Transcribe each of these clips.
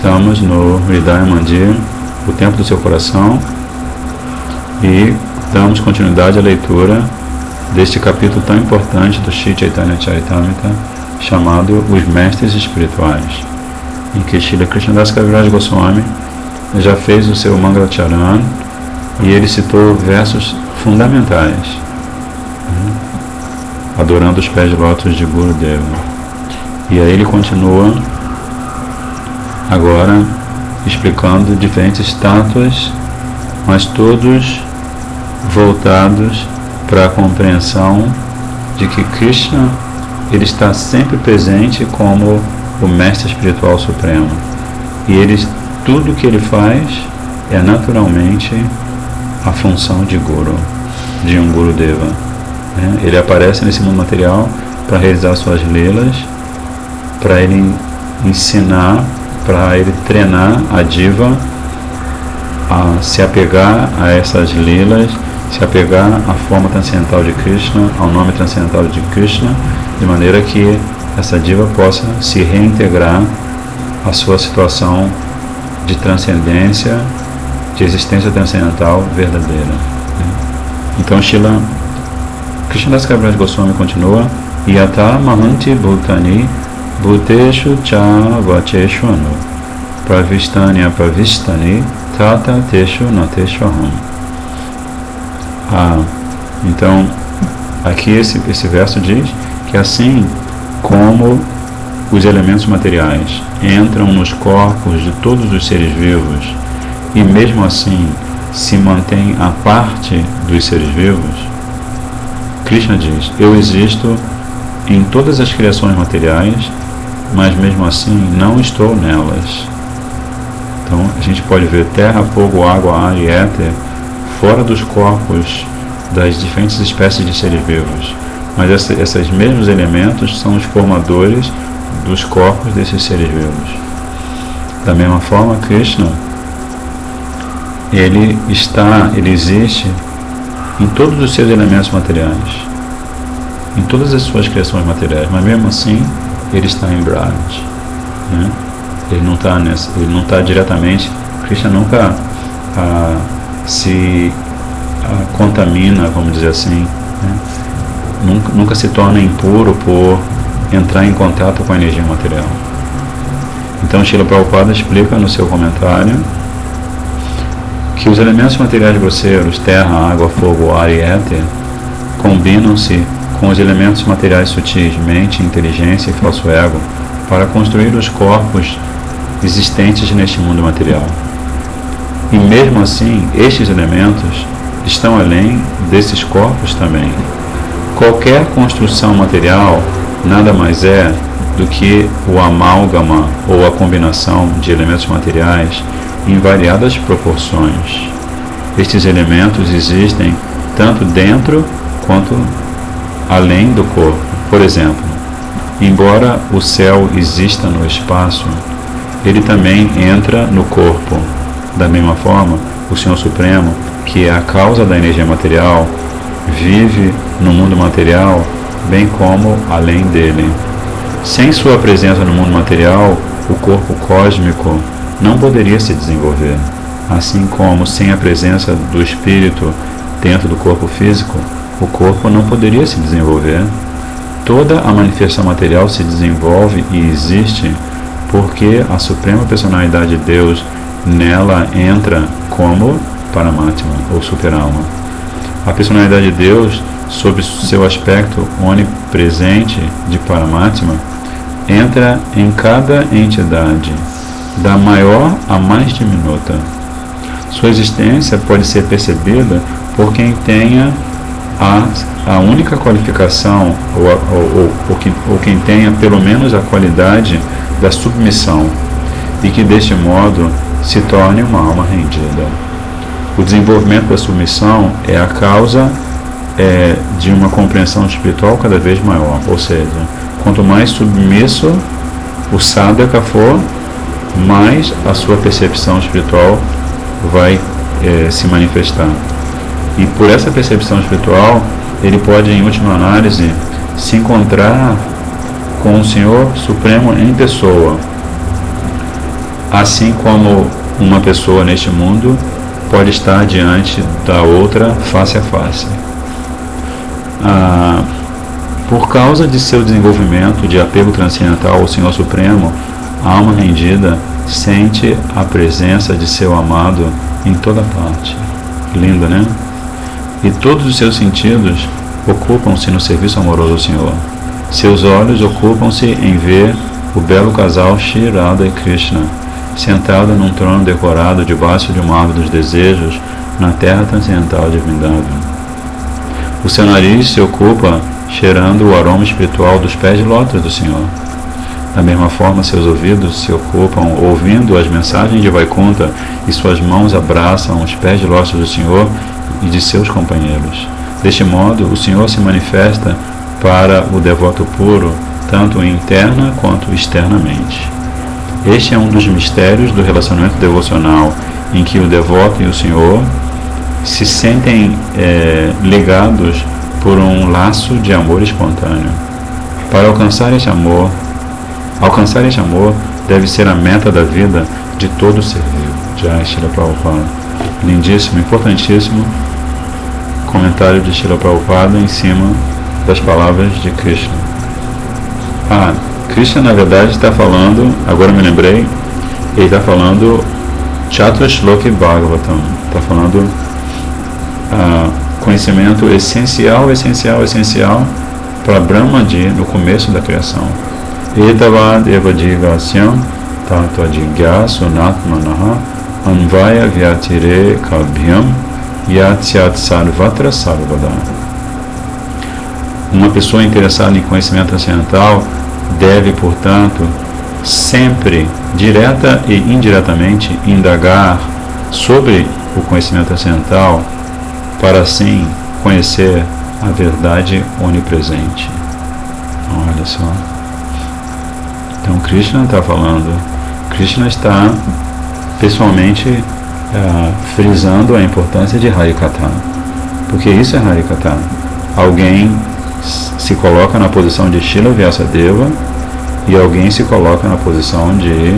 Estamos no Hridaya Mandir, o templo do seu coração, e damos continuidade à leitura deste capítulo tão importante do Shri Chaitanya Charitamrita, chamado Os Mestres Espirituais, em que Srila Krishnadas Kaviraj Goswami já fez o seu Mangalacharan e ele citou versos fundamentais, adorando os pés de lótus de Gurudeva. E aí ele continua agora explicando diferentes estátuas, mas todos voltados para a compreensão de que Krishna ele está sempre presente como o mestre espiritual supremo, e tudo que ele faz é naturalmente a função de Guru, de um Gurudeva. Ele aparece nesse mundo material para realizar suas leelas, para ele ensinar, para ele treinar a diva a se apegar a essas leelas, se apegar à forma transcendental de Krishna, ao nome transcendental de Krishna, de maneira que essa diva possa se reintegrar à sua situação de transcendência, de existência transcendental verdadeira. Então Srila Krishnadas Kaviraj Goswami continua: Yata Mahanti Bhutani Bhuteshu Cha Vacheshu Anu Pravistani Pravistani Tata Teshu Nateshu Aham. Então aqui esse verso diz que assim como os elementos materiais entram nos corpos de todos os seres vivos e mesmo assim se mantêm à parte dos seres vivos, Krishna diz: eu existo em todas as criações materiais, mas mesmo assim não estou nelas. Então a gente pode ver terra, fogo, água, ar e éter fora dos corpos das diferentes espécies de seres vivos, mas esses mesmos elementos são os formadores dos corpos desses seres vivos. Da mesma forma, Krishna ele existe em todos os seus elementos materiais, em todas as suas criações materiais, mas mesmo assim ele está em Braj, Ele não está diretamente. Krishna nunca se contamina, vamos dizer assim, nunca se torna impuro por entrar em contato com a energia material. Então Srila Prabhupada explica no seu comentário que os elementos materiais grosseiros, terra, água, fogo, ar e éter, combinam-se com os elementos materiais sutis, mente, inteligência e falso ego, para construir os corpos existentes neste mundo material. E mesmo assim, estes elementos estão além desses corpos também. Qualquer construção material nada mais é do que o amálgama ou a combinação de elementos materiais em variadas proporções. Estes elementos existem tanto dentro quanto além do corpo. Por exemplo, embora o céu exista no espaço, ele também entra no corpo. Da mesma forma, o Senhor Supremo, que é a causa da energia material, vive no mundo material, bem como além dele. Sem sua presença no mundo material, o corpo cósmico não poderia se desenvolver. Assim como sem a presença do espírito dentro do corpo físico, o corpo não poderia se desenvolver. Toda a manifestação material se desenvolve e existe porque a Suprema Personalidade de Deus nela entra como Paramatma ou Super-Alma. A Personalidade de Deus, sob seu aspecto onipresente de Paramatma, entra em cada entidade, da maior à mais diminuta. Sua existência pode ser percebida por quem tenha a única qualificação ou quem tenha pelo menos a qualidade da submissão e que deste modo se torne uma alma rendida. O desenvolvimento da submissão é a causa de uma compreensão espiritual cada vez maior, ou seja, quanto mais submisso o sadhaka for, mais a sua percepção espiritual vai se manifestar. E por essa percepção espiritual, ele pode, em última análise, se encontrar com o Senhor Supremo em pessoa. assim como uma pessoa neste mundo pode estar diante da outra face a face. Por causa de seu desenvolvimento de apego transcendental ao Senhor Supremo, a alma rendida sente a presença de seu amado em toda parte. Lindo, né? E todos os seus sentidos ocupam-se no serviço amoroso ao Senhor. Seus olhos ocupam-se em ver o belo casal Shri Radha e Krishna, sentado num trono decorado debaixo de uma árvore dos desejos na terra transcendental de Vrindavan. O seu nariz se ocupa cheirando o aroma espiritual dos pés de lótus do Senhor. Da mesma forma, seus ouvidos se ocupam ouvindo as mensagens de Vaikuntha e suas mãos abraçam os pés de lótus do Senhor e de seus companheiros. Deste modo, o Senhor se manifesta para o devoto puro, tanto interna quanto externamente. Este é um dos mistérios do relacionamento devocional, em que o devoto e o Senhor se sentem ligados por um laço de amor espontâneo. Para alcançar este amor deve ser a meta da vida de todo ser vivo. Jai Srila Prabhupada. Lindíssimo, importantíssimo comentário de Srila Prabhupada em cima das palavras de Krishna. Krishna na verdade está falando, agora me lembrei, ele está falando Chaturshloki Bhagavatam, está falando conhecimento essencial para Brahmaji no começo da criação. Etavad evadigasyam tato adhigyasu natmanaha anvaya vyatire kabhyam yatsyat sarvatra sarvada. Uma pessoa interessada em conhecimento transcendental deve, portanto, sempre, direta e indiretamente, indagar sobre o conhecimento transcendental para assim conhecer a verdade onipresente. Olha só. Então Krishna está falando, Krishna está pessoalmente frisando a importância de Harikatha, porque isso é Harikatha. Alguém se coloca na posição de Srila Vyasadeva e alguém se coloca na posição de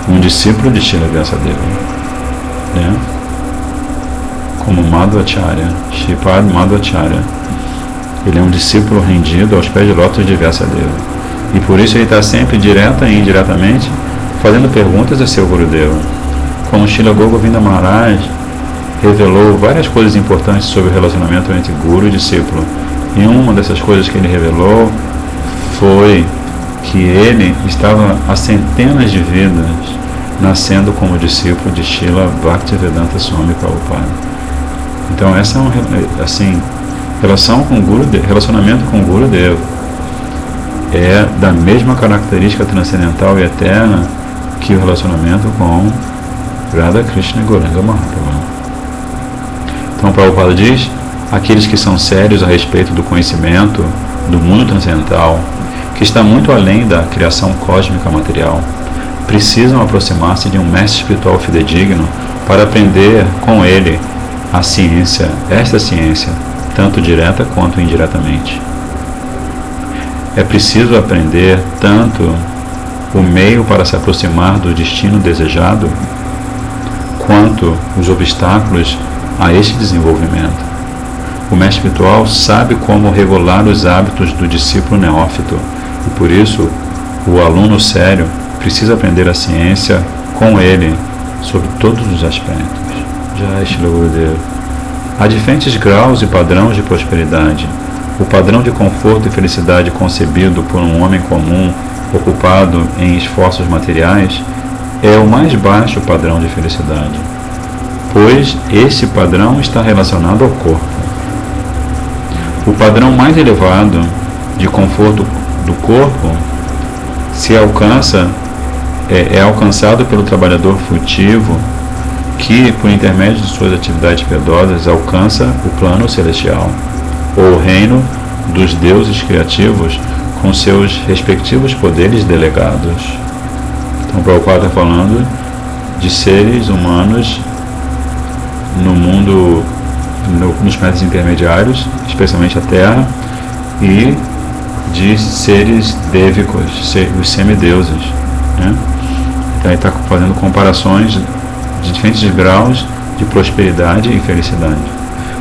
um discípulo de Srila Vyasadeva, né? Como Madhvacharya, Shripad Madhvacharya. Ele é um discípulo rendido aos pés de lótus de Vyasadeva, e por isso ele está sempre direta e indiretamente fazendo perguntas a seu Gurudeva. Como Srila Govinda Maharaj revelou várias coisas importantes sobre o relacionamento entre Guru e discípulo, e uma dessas coisas que ele revelou foi que ele estava há centenas de vidas nascendo como discípulo de Srila Bhaktivedanta Swami Prabhupada. Então essa é relacionamento com o Gurudeva é da mesma característica transcendental e eterna que o relacionamento com Radha Krishna e Gauranga Mahaprabhu. Então Prabhupada diz: aqueles que são sérios a respeito do conhecimento do mundo transcendental, que está muito além da criação cósmica material, precisam aproximar-se de um mestre espiritual fidedigno para aprender com ele esta ciência, tanto direta quanto indiretamente. É preciso aprender tanto o meio para se aproximar do destino desejado, quanto os obstáculos a este desenvolvimento. O mestre espiritual sabe como regular os hábitos do discípulo neófito, e por isso o aluno sério precisa aprender a ciência com ele sobre todos os aspectos. Jai Shri Gurudeva. Há diferentes graus e padrões de prosperidade. O padrão de conforto e felicidade concebido por um homem comum ocupado em esforços materiais é o mais baixo padrão de felicidade, pois esse padrão está relacionado ao corpo. O padrão mais elevado de conforto do corpo é alcançado pelo trabalhador furtivo que, por intermédio de suas atividades piedosas, alcança o plano celestial, ou o reino dos deuses criativos com seus respectivos poderes delegados. Então o Prabhupada está falando de seres humanos no mundo, nos planetas intermediários, especialmente a Terra, e de seres dêvicos, os semideuses, né? Aí está fazendo comparações de diferentes graus de prosperidade e felicidade.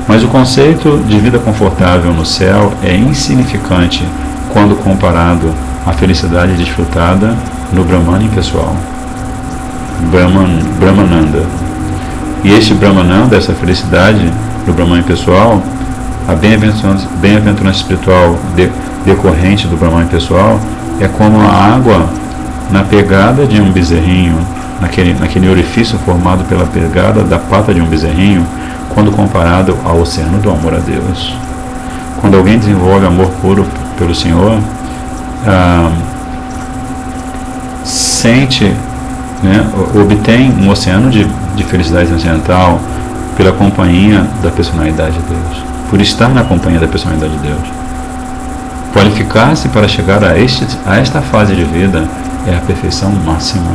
Mas o conceito de vida confortável no céu é insignificante quando comparado à felicidade desfrutada no Brahman impessoal, Brahmananda. E este Brahmananda, essa felicidade do Brahman impessoal, a bem-aventurança espiritual decorrente do Brahman impessoal, é como a água na pegada de um bezerrinho, naquele orifício formado pela pegada da pata de um bezerrinho, quando comparado ao oceano do amor a Deus. Quando alguém desenvolve amor puro pelo Senhor, sente, né, obtém um oceano de felicidade transcendental pela companhia da personalidade de Deus, por estar na companhia da personalidade de Deus. Qualificar-se para chegar a esta fase de vida é a perfeição máxima.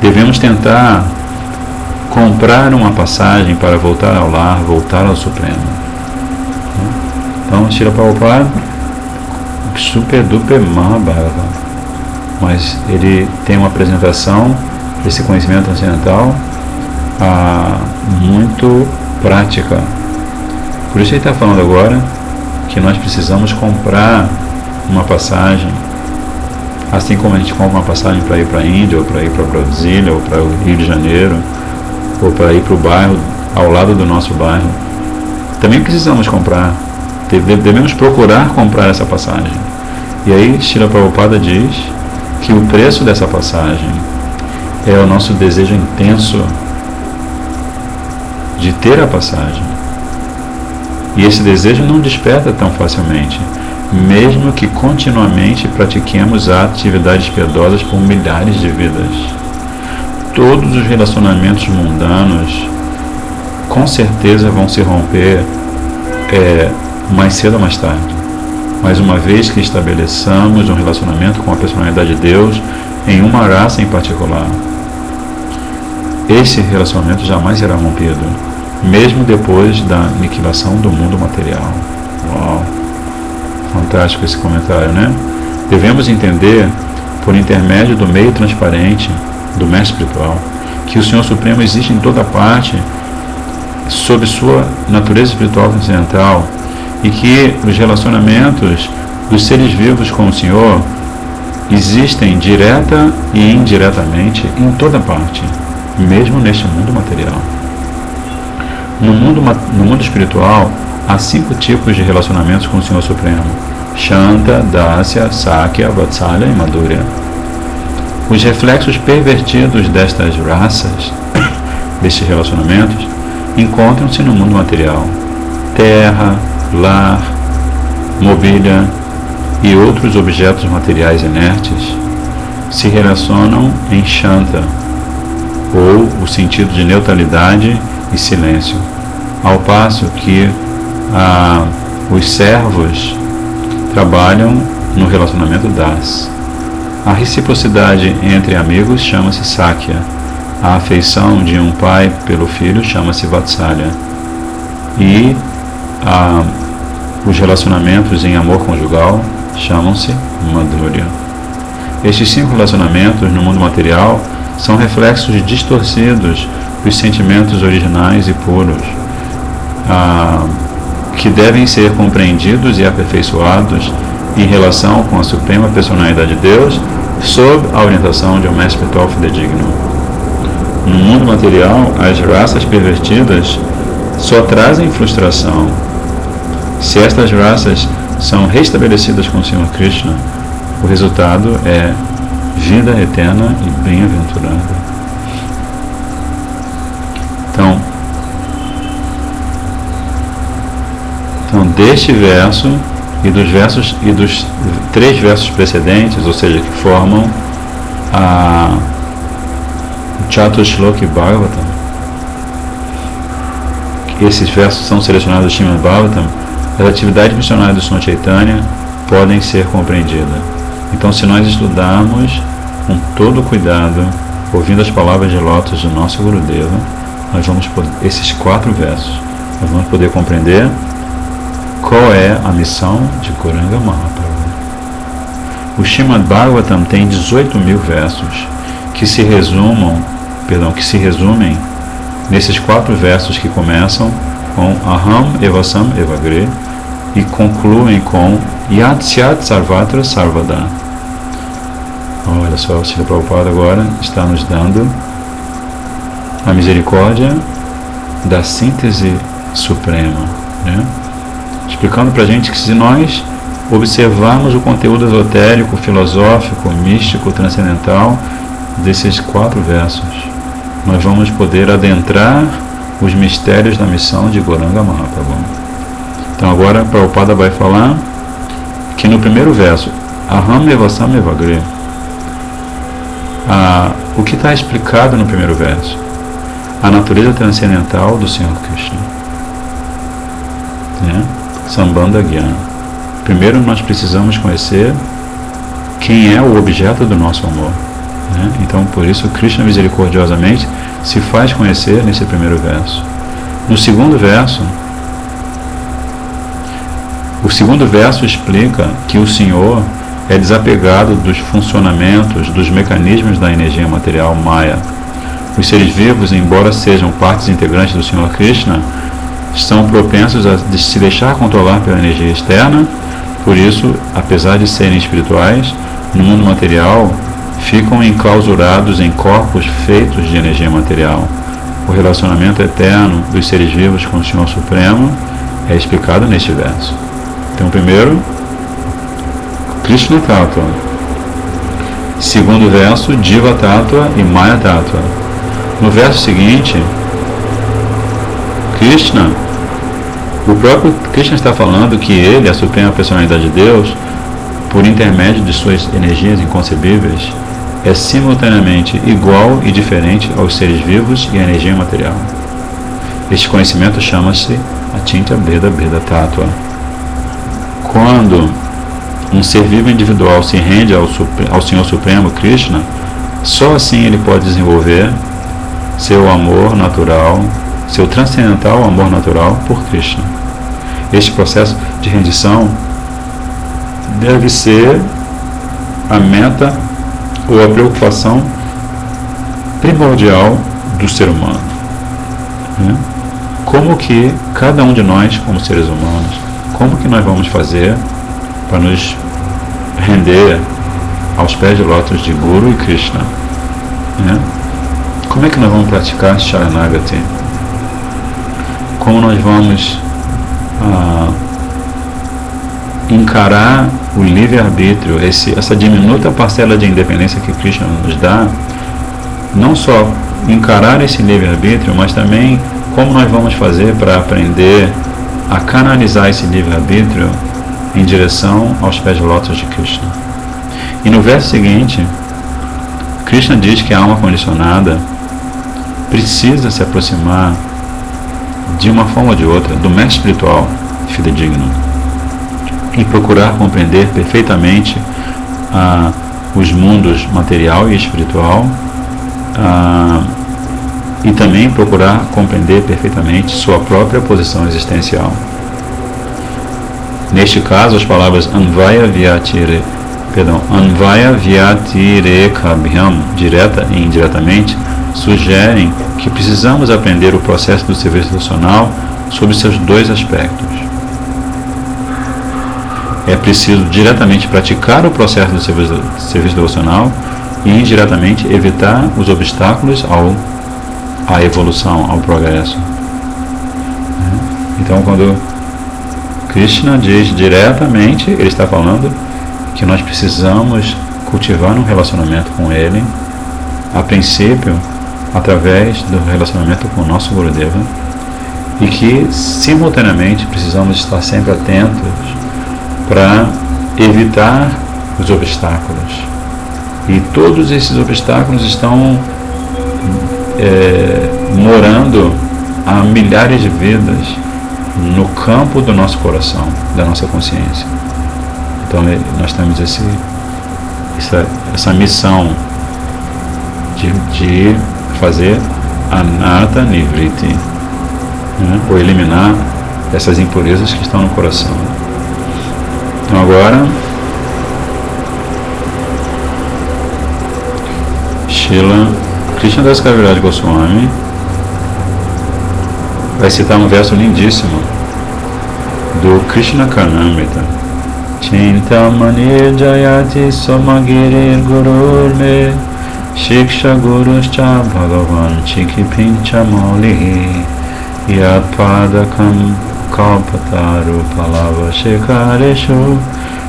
Devemos tentar comprar uma passagem para voltar ao lar, voltar ao Supremo. Então, Srila Prabhupada, super duper Mahabharata, mas ele tem uma apresentação desse conhecimento transcendental muito prática. Por isso ele está falando agora que nós precisamos comprar uma passagem, assim como a gente compra uma passagem para ir para a Índia, ou para ir para Brasília, ou para o Rio de Janeiro, ou para ir para o bairro ao lado do nosso bairro. Também precisamos comprar, devemos procurar comprar essa passagem. E aí Srila Prabhupada diz que o preço dessa passagem é o nosso desejo intenso de ter a passagem. E esse desejo não desperta tão facilmente, mesmo que continuamente pratiquemos atividades piedosas por milhares de vidas. Todos os relacionamentos mundanos com certeza vão se romper mais cedo ou mais tarde. Mas uma vez que estabeleçamos um relacionamento com a personalidade de Deus em uma raça em particular, esse relacionamento jamais será rompido, mesmo depois da aniquilação do mundo material. Uau! Fantástico esse comentário, né? Devemos entender, por intermédio do meio transparente do Mestre Espiritual, que o Senhor Supremo existe em toda parte, sob sua natureza espiritual transcendental, e que os relacionamentos dos seres vivos com o Senhor existem direta e indiretamente em toda parte, mesmo neste mundo material. No mundo espiritual, há 5 tipos de relacionamentos com o Senhor Supremo: Shanta, Dasya, Sakya, Vatsalya e Madhurya. Os reflexos pervertidos destas raças, destes relacionamentos, encontram-se no mundo material. Terra, lar, mobília e outros objetos materiais inertes se relacionam em Shanta, ou o sentido de neutralidade e silêncio, ao passo que os servos trabalham no relacionamento Das. A reciprocidade entre amigos chama-se Sakya. A afeição de um pai pelo filho chama-se Vatsalya. E os relacionamentos em amor conjugal chamam-se Madhurya. Estes 5 relacionamentos no mundo material são reflexos distorcidos dos sentimentos originais e puros, que devem ser compreendidos e aperfeiçoados em relação com a Suprema Personalidade de Deus, sob a orientação de um mestre espiritual fidedigno. No mundo material, as raças pervertidas só trazem frustração. Se estas raças são restabelecidas com o Senhor Krishna, o resultado é vida eterna e bem-aventurada. Então, deste verso e dos 3 versos precedentes, ou seja, que formam o Chatushloki Bhagavatam, esses versos são selecionados do Srimad Bhagavatam, as atividades missionárias do Senhor Chaitanya podem ser compreendidas. Então, se nós estudarmos com todo cuidado, ouvindo as palavras de lótus do nosso Gurudeva, nós vamos poder, esses 4 versos, nós vamos poder compreender qual é a missão de Gauranga Mahaprabhu. O Srimad Bhagavatam tem 18.000 versos que se resumem nesses 4 versos que começam com Aham Evasam Evagre e concluem com Yat Syat Sarvatra Sarvada. Olha só, o Srila Prabhupada agora está nos dando a misericórdia da síntese suprema, né? Explicando para a gente que se nós observarmos o conteúdo esotérico, filosófico, místico, transcendental desses 4 versos, nós vamos poder adentrar os mistérios da missão de Gauranga Mahaprabhu. Então agora Prabhupada vai falar que no primeiro verso, Aham Evasam Evagre, o que está explicado no primeiro verso? A natureza transcendental do Senhor Krishna, né? Sambandha Gyana. Primeiro nós precisamos conhecer quem é o objeto do nosso amor, né? Então por isso Krishna misericordiosamente se faz conhecer nesse primeiro verso. No segundo verso, o segundo verso explica que o Senhor é desapegado dos funcionamentos, dos mecanismos da energia material Maya. Os seres vivos, embora sejam partes integrantes do Senhor Krishna, são propensos a se deixar controlar pela energia externa. Por isso, apesar de serem espirituais, no mundo material ficam enclausurados em corpos feitos de energia material. O relacionamento eterno dos seres vivos com o Senhor Supremo é explicado neste verso. Então, primeiro, Krishna Tattva. Segundo verso, Jiva Tattva e Maya Tattva. No verso seguinte, Krishna, o próprio Krishna está falando que ele, a Suprema Personalidade de Deus, por intermédio de suas energias inconcebíveis, é simultaneamente igual e diferente aos seres vivos e à energia material. Este conhecimento chama-se Achintya Bheda Bheda Tattva. Quando um ser vivo individual se rende ao Senhor Supremo Krishna, só assim ele pode desenvolver seu amor natural, seu transcendental amor natural por Krishna. Este processo de rendição deve ser a meta ou a preocupação primordial do ser humano, né? Como que cada um de nós, como seres humanos, como que nós vamos fazer para nos render aos pés de lótus de Guru e Krishna, né? Como é que nós vamos praticar Sharanagati? Como nós vamos encarar o livre-arbítrio, essa diminuta parcela de independência que Krishna nos dá, não só encarar esse livre-arbítrio, mas também como nós vamos fazer para aprender a canalizar esse livre-arbítrio em direção aos pés de lótus de Krishna. E no verso seguinte, Krishna diz que a alma condicionada precisa se aproximar de uma forma ou de outra do mestre espiritual fidedigno e procurar compreender perfeitamente os mundos material e espiritual, e também procurar compreender perfeitamente sua própria posição existencial. Neste caso, as palavras Anvaya Vyatirekabhyam, direta e indiretamente, sugerem que precisamos aprender o processo do serviço devocional sob seus 2 aspectos. É preciso diretamente praticar o processo do serviço devocional e indiretamente evitar os obstáculos à evolução, ao progresso. Então, quando Krishna diz diretamente, ele está falando que nós precisamos cultivar um relacionamento com ele, a princípio, através do relacionamento com o nosso Gurudeva, e que, simultaneamente, precisamos estar sempre atentos para evitar os obstáculos. E todos esses obstáculos estão morando há milhares de vidas no campo do nosso coração, da nossa consciência. Então nós temos essa missão de fazer Anartha Nivriti, né? Ou eliminar essas impurezas que estão no coração. Então agora Srila Krishnadas Kaviraj Goswami vai citar um verso lindíssimo do Krishna Karnamrita. Chintamani Jayati Somagirir Gurur Me Shiksha Guruscha Bhagavan Chikipincha Maulihi Yat Padakam Kalpataru Palava Shekareshu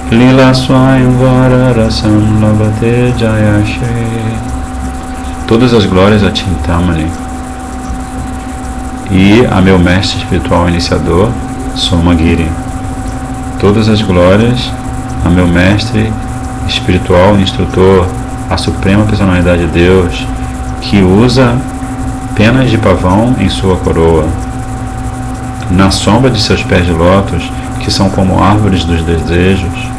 Lila Swayamvara Rasam Labate Jayashri. Todas as glórias a Chintamani e a meu mestre espiritual iniciador, Somagiri. Todas as glórias a meu mestre espiritual instrutor, a suprema personalidade de Deus, que usa penas de pavão em sua coroa, na sombra de seus pés de lótus, que são como árvores dos desejos.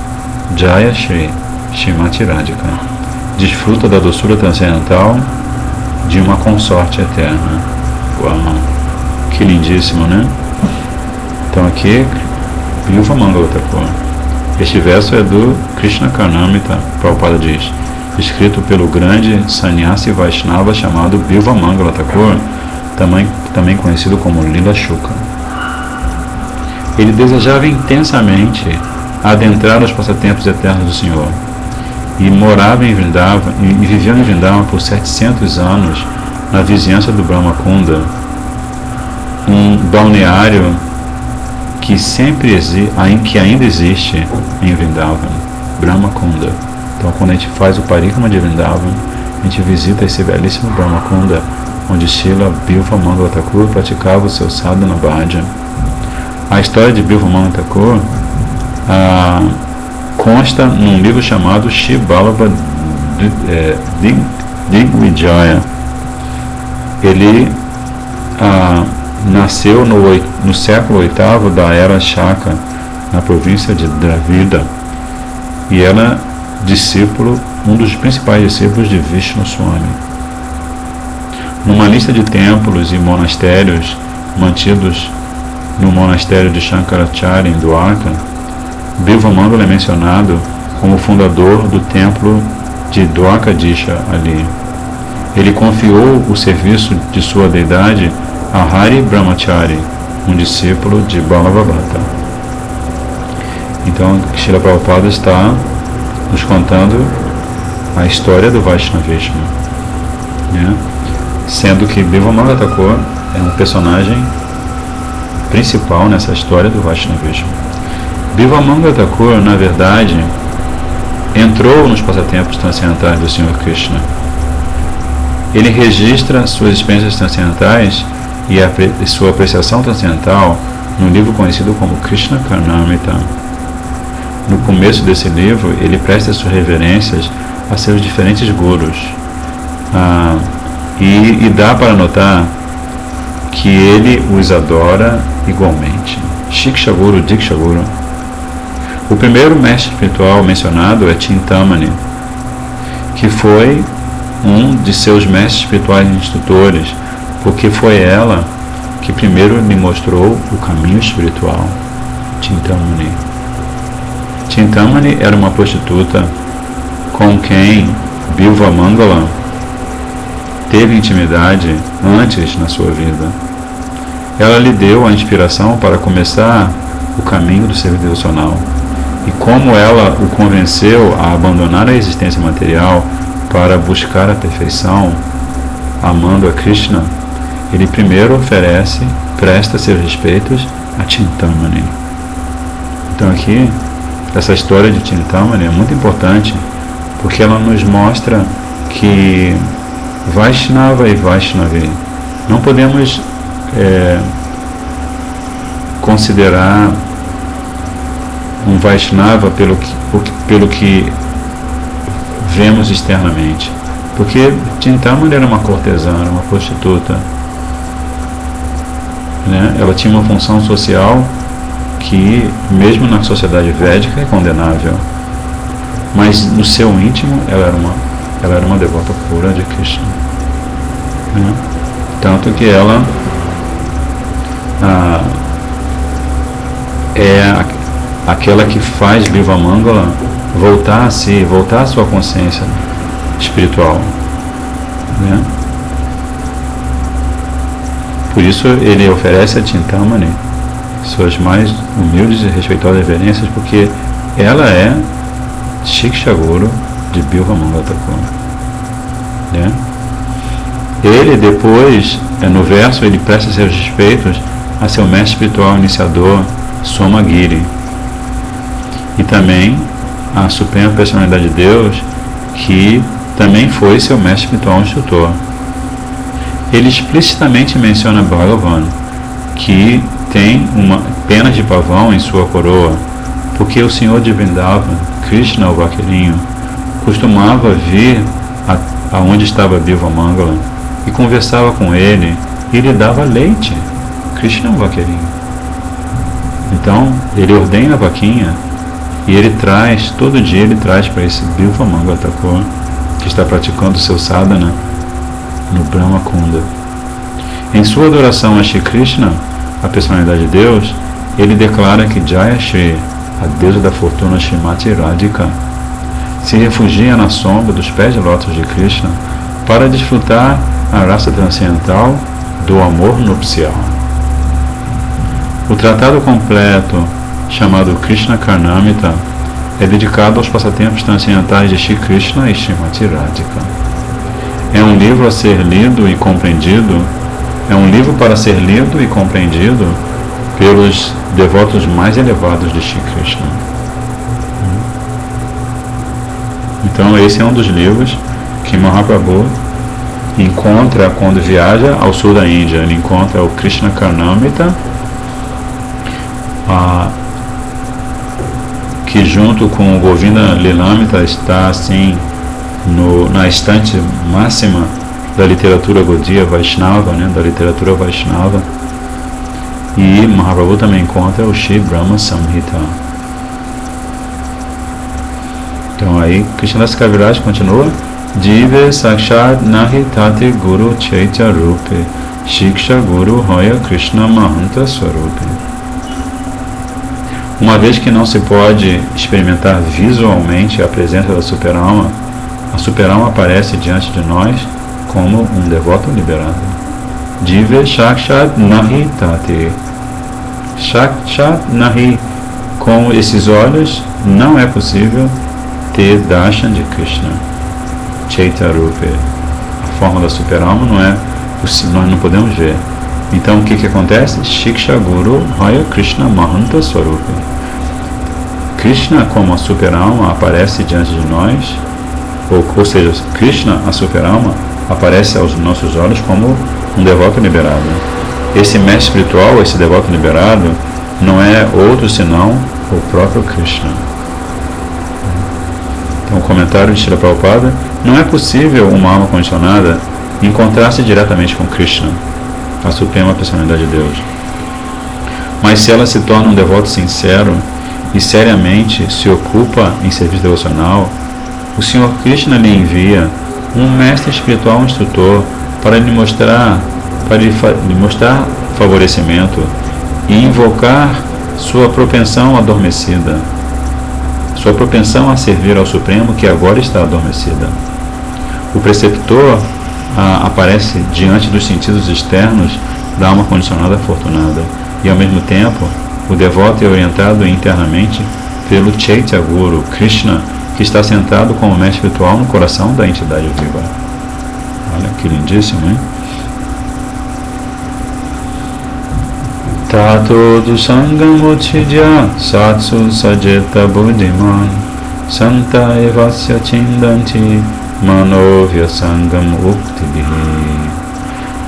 Jaya Shri Shrimati Radhika desfruta da doçura transcendental de uma consorte eterna. Uau! Que lindíssimo, né? Então aqui, Bilva Mangala Thakur. Este verso é do Krishna Karnamrita, Prabhupada diz, escrito pelo grande sannyasi Vaishnava chamado Bilva Mangala Thakur, também conhecido como Lila Shuka. Ele desejava intensamente adentrar os passatempos eternos do Senhor e morava em Vrindavan e viveu em Vrindavan por 700 anos na vizinhança do Brahma Kunda, um balneário que que ainda existe em Vrindavan, Brahma Kunda. Então, quando a gente faz o Parikrama de Vrindavan, a gente visita esse belíssimo Brahma Kunda, onde Srila Bilva Mangala Thakur praticava o seu sadhana bhajan. A história de Bilva Mangala Thakur consta num livro chamado Shri Vallabha Digvijaya. Ele nasceu no século VIII da era Shaka, na província de Dravida, e era um dos principais discípulos de Vishnu Swami. Numa lista de templos e monastérios mantidos no monastério de Shankaracharya em Dwarka, Bilva Mangala é mencionado como fundador do templo de Dwarkadisha ali. Ele confiou o serviço de sua deidade a Hari Brahmachari, um discípulo de Balavabhata. Então, Srila Prabhupada está nos contando a história do Vaishnavismo, né? Sendo que Bilva Mangala Thakur é um personagem principal nessa história do Vaishnavismo. Bilva Mangala Thakur, na verdade, entrou nos passatempos transcendentais do Sr. Krishna. Ele registra suas experiências transcendentais e sua apreciação transcendental no livro conhecido como Krishna Karnamrita. No começo desse livro, ele presta suas reverências a seus diferentes gurus. E dá para notar que ele os adora igualmente. Shiksha Guru, Diksha Guru. O primeiro mestre espiritual mencionado é Chintamani, que foi um de seus mestres espirituais instrutores, porque foi ela que primeiro lhe mostrou o caminho espiritual. Chintamani. Chintamani era uma prostituta com quem Bilva Mangala teve intimidade antes na sua vida. Ela lhe deu a inspiração para começar o caminho do serviço devocional. E como ela o convenceu a abandonar a existência material para buscar a perfeição, amando a Krishna, ele primeiro presta seus respeitos a Chintamani. Então aqui, essa história de Chintamani é muito importante, porque ela nos mostra que Vaishnava e Vaishnavi não podemos considerar um Vaishnava pelo que vemos externamente, porque Chintamani era uma cortesã, era uma prostituta, né? Ela tinha uma função social que mesmo na sociedade védica é condenável, mas no seu íntimo ela era uma devota pura de Krishna, né? Tanto que ela é aquela que faz Bilva Mangala voltar a si, voltar à sua consciência espiritual. né? Por isso ele oferece a Chintamani suas mais humildes e respeitosas reverências, porque ela é Shiksha Guru de Bilvamangala Thakur, né? Ele depois, no verso, ele presta seus respeitos a seu mestre espiritual iniciador Somagiri, e também a Suprema Personalidade de Deus, que também foi seu mestre espiritual instrutor. Ele explicitamente menciona Bhagavan, que tem uma penas de pavão em sua coroa, porque o Senhor de Vrindavan, Krishna, o vaqueirinho, costumava vir aonde estava Bilvamangala e conversava com ele e lhe dava leite. Krishna é um vaqueirinho. Então, ele ordena a vaquinha e ele traz, todo dia ele traz para esse Bilvamangala Thakur, que está praticando o seu sadhana no Brahma Kunda. Em sua adoração a Shri Krishna, a personalidade de Deus, ele declara que Jaya Shri, a deusa da fortuna Srimati Radhika, se refugia na sombra dos pés de lótus de Krishna para desfrutar a raça transcendental do amor nupcial. O tratado completo, chamado Krishna Karnamrita, é dedicado aos passatempos transcendentais de Shri Krishna e Srimati Radhika. É um livro a ser lido e compreendido, para ser lido e compreendido pelos devotos mais elevados de Shri Krishna. Então esse é um dos livros que Mahaprabhu encontra quando viaja ao sul da Índia. Ele encontra o Krishna Karnamrita, que junto com o Govinda Lilamrita está assim na estante máxima da literatura Gaudiya Vaishnava, né, da literatura Vaishnava. E Mahaprabhu também encontra o Shri Brahma Samhita. Então aí Krishnadas Kaviraj continua: Jive Sakshat Nahi Tati Guru Chaitya Rupe Shiksha Guru Hoya Krishna Mahanta Swarupe. Uma vez que não se pode experimentar visualmente a presença da superalma, a superalma aparece diante de nós como um devoto liberado. Jive Sakshat Nahi Tati. Sakshat Nahi. Com esses olhos não é possível ter darshan de Krishna. Chaitya Rupe, a forma da superalma não é possível, nós não podemos ver. Então o que acontece? Shiksha Guru Haya Krishna Mahanta Swarupe. Krishna, como a superalma, aparece diante de nós, ou seja, Krishna, a superalma, aparece aos nossos olhos como um devoto liberado. Esse mestre espiritual, esse devoto liberado, não é outro senão o próprio Krishna. Então, o comentário de Srila Prabhupada: não é possível uma alma condicionada encontrar-se diretamente com Krishna, a Suprema Personalidade de Deus. Mas se ela se torna um devoto sincero e seriamente se ocupa em serviço devocional, o Senhor Krishna lhe envia um mestre espiritual instrutor para lhe mostrar favorecimento e invocar sua propensão adormecida, sua propensão a servir ao Supremo que agora está adormecida. O preceptor aparece diante dos sentidos externos da alma condicionada afortunada, e ao mesmo tempo o devoto é orientado internamente pelo Chaitya Guru, Krishna, que está sentado como mestre espiritual no coração da entidade viva. Olha que lindíssimo, hein? Tato dusangam uchidya satsu sajeta buddhiman santa evasya chindanti manovya sangam uktibihi.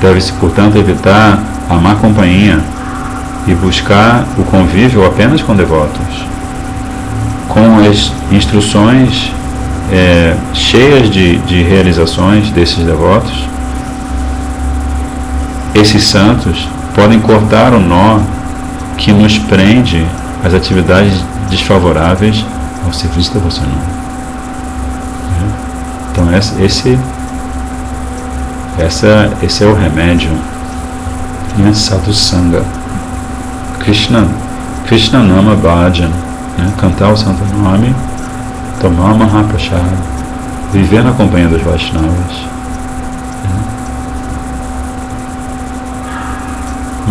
Deve-se, portanto, evitar a má companhia e buscar o convívio apenas com devotos. Com as instruções cheias de realizações desses devotos, esses santos podem cortar o nó que nos prende às atividades desfavoráveis ao serviço devocional. Então esse é o remédio, né? Sadhu Sangha, Krishna Nama Bhajan, né? Cantar o santo nome, tomar Mahaprasad, viver na companhia dos Vaishnavas,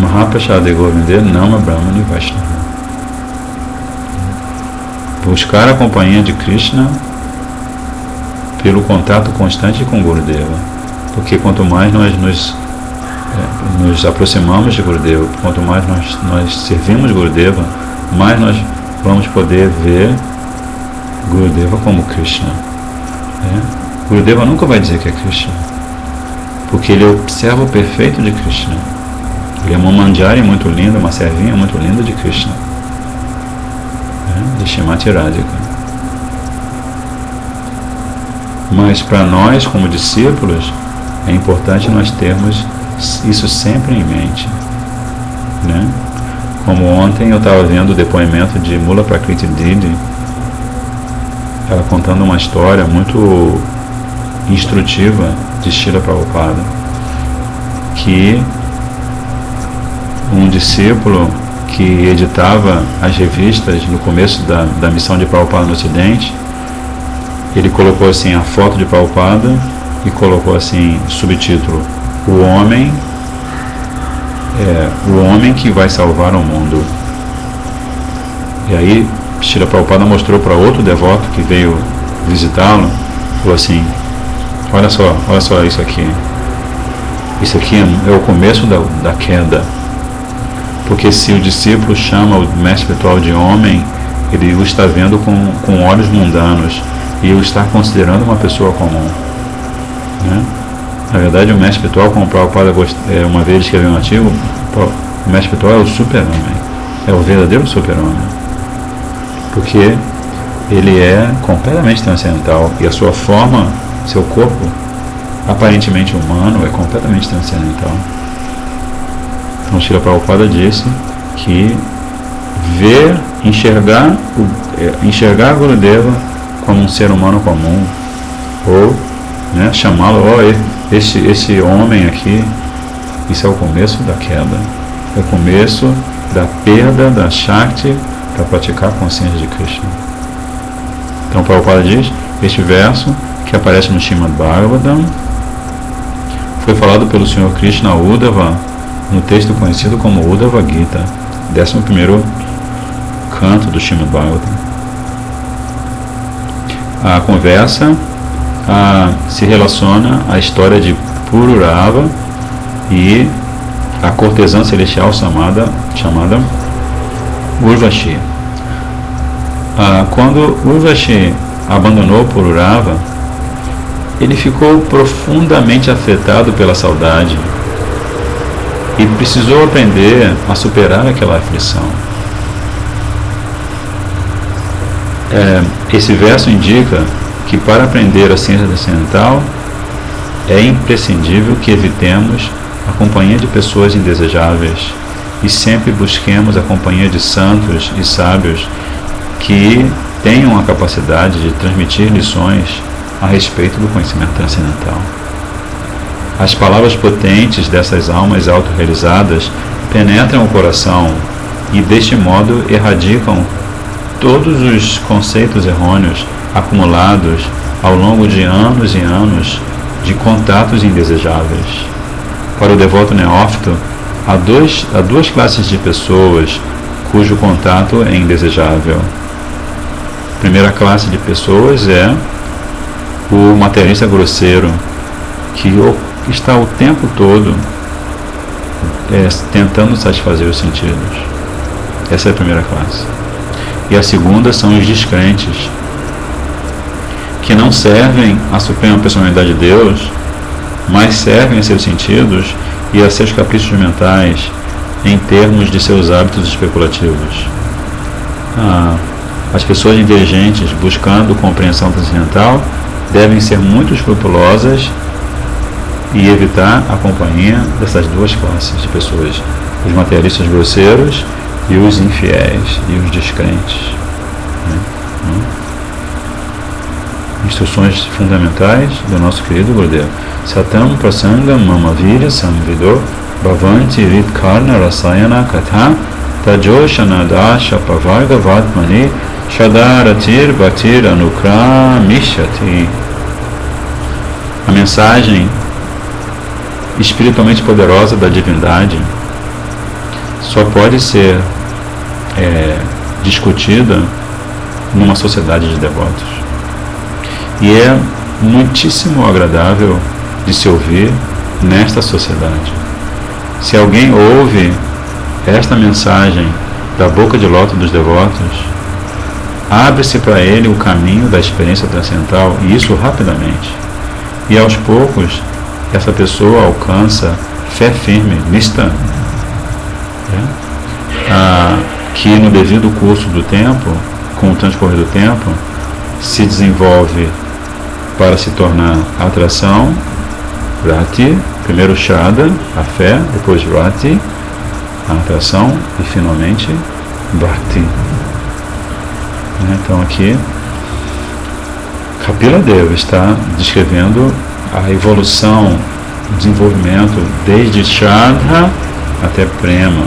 Mahaprasada Govinde Nama Brahmani Vaishnava. Buscar a companhia de Krishna pelo contato constante com Gurudeva, porque quanto mais nós nos aproximamos de Gurudeva, quanto mais nós servimos Gurudeva, mais nós vamos poder ver Gurudeva como Krishna. Gurudeva nunca vai dizer que é Krishna, porque ele é o servo perfeito de Krishna. Ele é uma manjari muito linda, uma servinha muito linda de Krishna, de Shrimati Radhika. Mas para nós, como discípulos, é importante nós termos isso sempre em mente, Como ontem eu estava vendo o depoimento de Mula Prakriti Didi, ela contando uma história muito instrutiva de Srila Prabhupada, que um discípulo que editava as revistas no começo da missão de Prabhupada no Ocidente, ele colocou assim a foto de Prabhupada e colocou assim subtítulo: o homem que vai salvar o mundo. E aí Srila Prabhupada mostrou para outro devoto que veio visitá-lo, falou assim: olha só isso aqui é o começo da queda, porque se o discípulo chama o mestre espiritual de homem, ele o está vendo com olhos mundanos e o está considerando uma pessoa comum, Na verdade, o mestre espiritual, como o Prabhupada uma vez escreveu um artigo, o mestre espiritual é o super-homem, é o verdadeiro super-homem, porque ele é completamente transcendental e a sua forma, seu corpo aparentemente humano é completamente transcendental. Então Srila Prabhupada disse que enxergar Gurudeva como um ser humano comum, ou chamá-lo, esse homem aqui, isso é o começo da queda, é o começo da perda da Shakti para praticar a consciência de Krishna. Então Prabhupada diz, este verso que aparece no Srimad Bhagavatam foi falado pelo Sr. Krishna Uddhava no texto conhecido como Uddhava Gita, 11º canto do Srimad Bhagavatam. A conversa se relaciona à história de Pururava e a cortesã celestial chamada Urvashi. Quando Urvashi abandonou Pururava, ele ficou profundamente afetado pela saudade e precisou aprender a superar aquela aflição. Esse verso indica que para aprender a ciência transcendental é imprescindível que evitemos a companhia de pessoas indesejáveis e sempre busquemos a companhia de santos e sábios que tenham a capacidade de transmitir lições a respeito do conhecimento transcendental. As palavras potentes dessas almas autorrealizadas penetram o coração e deste modo erradicam todos os conceitos errôneos acumulados ao longo de anos e anos de contatos indesejáveis. Para o devoto neófito, há duas classes de pessoas cujo contato é indesejável. A primeira classe de pessoas é o materialista grosseiro, que está o tempo todo tentando satisfazer os sentidos. Essa é a primeira classe. E a segunda são os descrentes, que não servem à Suprema Personalidade de Deus, mas servem a seus sentidos e a seus caprichos mentais em termos de seus hábitos especulativos. As pessoas inteligentes buscando compreensão transcendental devem ser muito escrupulosas e evitar a companhia dessas duas classes de pessoas, os materialistas grosseiros e os infiéis e os descrentes. Instruções fundamentais do nosso querido Gurudeva. Satam prasangam mama virya samvido bhavanti ritkarna rasayana katha tajoshana dasha pavarga vatmani shadaratir bhatir anukramishati. A mensagem espiritualmente poderosa da divindade só pode ser discutida numa sociedade de devotos. E é muitíssimo agradável de se ouvir nesta sociedade. Se alguém ouve esta mensagem da boca de lótus dos devotos, abre-se para ele o caminho da experiência transcendental, e isso rapidamente. E aos poucos, essa pessoa alcança fé firme, nistã, que no devido curso do tempo, com o transcorrer do tempo, se desenvolve para se tornar atração, rati, primeiro shraddha, a fé, depois rati, a atração, e finalmente bhakti. Então aqui Kapila Deva está descrevendo a evolução, o desenvolvimento desde Shraddha até Prema.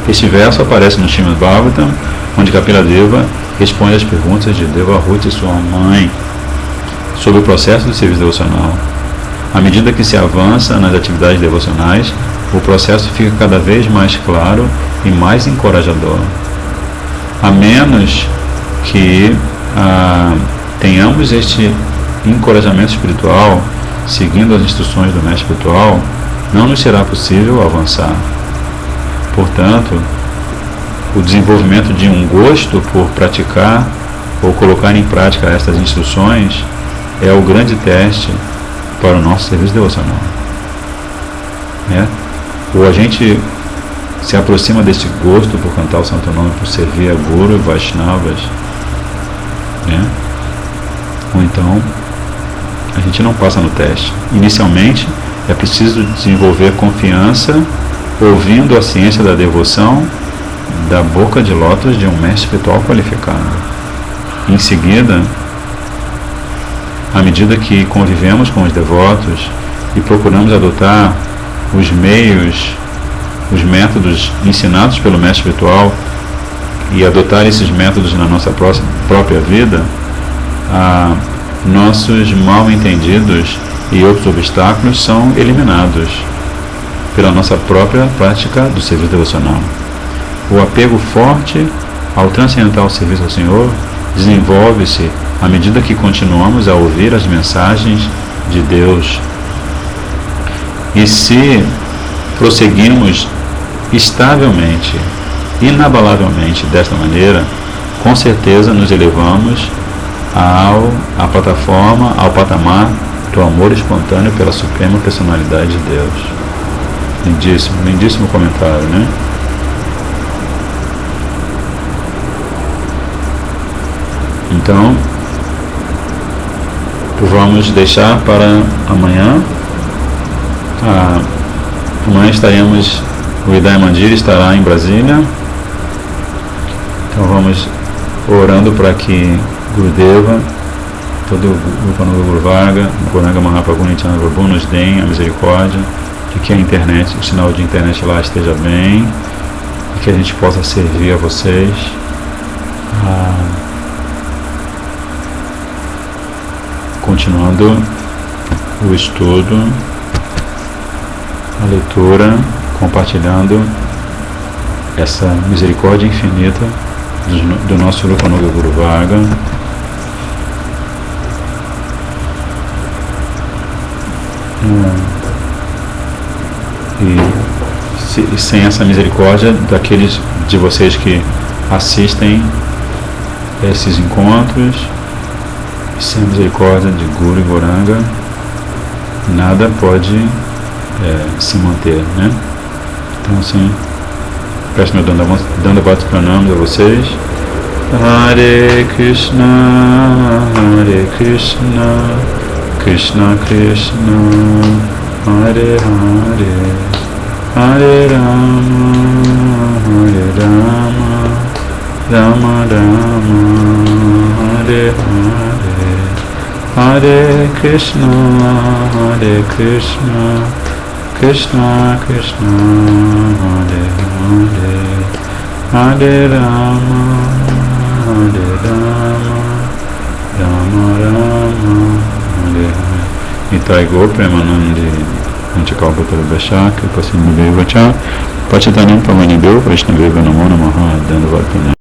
Este verso aparece no Srimad Bhagavatam, onde Kapila Deva responde às perguntas de Devahuti, sua mãe, sobre o processo do serviço devocional. À medida que se avança nas atividades devocionais, o processo fica cada vez mais claro e mais encorajador. A menos que tenhamos este encorajamento espiritual, seguindo as instruções do mestre espiritual, não nos será possível avançar. Portanto, o desenvolvimento de um gosto por praticar ou colocar em prática estas instruções é o grande teste para o nosso serviço devocional. Ou a gente se aproxima deste gosto por cantar o Santo Nome, por servir a Guru e Vaishnavas, ou então a gente não passa no teste. Inicialmente é preciso desenvolver confiança ouvindo a ciência da devoção da boca de lótus de um mestre espiritual qualificado. Em seguida, à medida que convivemos com os devotos e procuramos adotar os meios, os métodos ensinados pelo mestre espiritual e adotar esses métodos na nossa própria vida, nossos mal entendidos e outros obstáculos são eliminados pela nossa própria prática do serviço devocional. O apego forte ao transcendental serviço ao Senhor desenvolve-se à medida que continuamos a ouvir as mensagens de Deus. E se prosseguimos estavelmente, inabalavelmente desta maneira, com certeza nos elevamos à plataforma, ao patamar do amor espontâneo pela Suprema Personalidade de Deus. Lindíssimo, lindíssimo comentário, Então, vamos deixar para amanhã. Amanhã estaremos, o Hidaya Mandir estará em Brasília. Então vamos orando para que Gurudeva, todo o Rupananda Guru Varga, o Goranga Mahaprabhu Nityananda Prabhu nos deem a misericórdia de que a internet, o sinal de internet lá esteja bem, e que a gente possa servir a vocês. Continuando o estudo, a leitura, compartilhando essa misericórdia infinita do nosso Rupananda Guru Varga. E sem essa misericórdia daqueles de vocês que assistem esses encontros, sem a misericórdia de Guru e Goranga, nada pode se manter, Então assim, peço meu Dandavata Pranam a vocês. Hare Krishna, Krishna Krishna, Hare Hare, Hare Rama, Rama Rama, Hare Hare, Hare Krishna, Krishna Krishna, Hare Hare, Hare Rama, Rama Rama, Hare Hare. Nitai Go Premanandi Antikalpa Tarabhasha Kripasinudeva Cha Patitanam Pavanibhyo Vaishnavebhyo Namo Namaha, dando